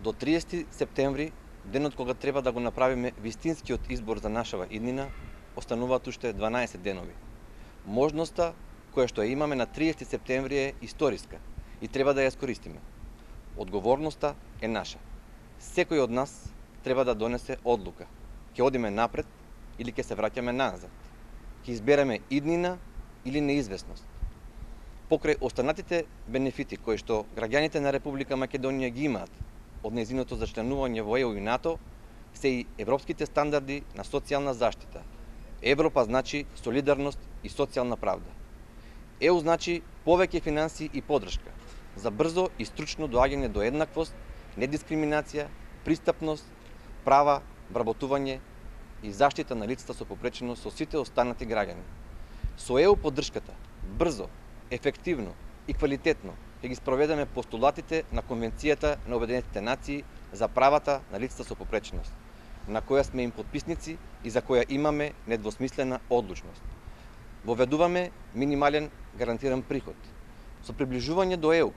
До 30 септември, денот кога треба да го направиме вистинскиот избор за нашава иднина, остануваат уште 12 денови. Можноста која што ја имаме на 30 септември е историска и треба да ја искористиме. Одговорноста е наша. Секој од нас треба да донесе одлука. Ќе одиме напред или ќе се враќаме назад. Ќе избереме иднина или неизвестност. Покрај останатите бенефити кои што граѓаните на Република Македонија ги имаат од нејзиното зачленување во ЕУ и НАТО, се и европските стандарди на социјална заштита. Европа значи солидарност и социјална правда. ЕУ значи повеќе финансии и поддршка за брзо и стручно доаѓање до еднаквост, недискриминација, пристапност, права, вработување и заштита на лицата со попреченост со сите останати граѓани. Со ЕУ поддршката, брзо, ефективно и квалитетно ќе ги спроведеме постулатите на Конвенцијата на Обединетите нации за правата на лицата со попреченост, на која сме им подписници и за која имаме недвосмислена одлучност. Воведуваме минимален гарантиран приход. Со приближување до ЕУ,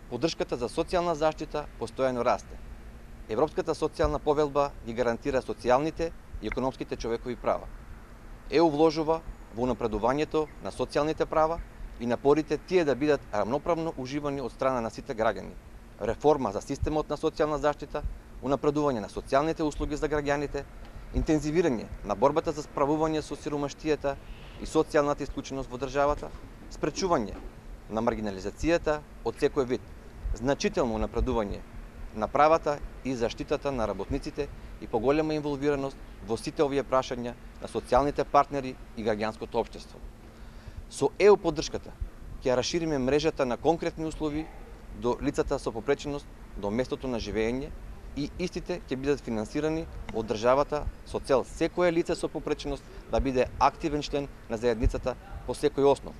поддршката за социјална заштита постојано расте. Европската социјална повелба ги гарантира социјалните и економските човекови права. ЕУ вложува во напредувањето на социјалните права и напорите тие да бидат рамноправно уживани од страна на сите граѓани. Реформа за системот на социјална заштита, унапредување на социјалните услуги за граѓаните, интензивирање на борбата за справување со сиромаштијата и социјалната исклученост во државата, спречување на маргинализацијата од секој вид, значително унапредување на правата и заштитата на работниците и поголема инволвираност во сите овие прашања на социјалните партнери и граѓанското општество. Со ЕУ поддршката ќе расшириме мрежата на конкретни услови до лицата со попреченост до местото на живење и истите ќе бидат финансирани од државата со цел секое лице со попреченост да биде активен член на заедницата по секој основ.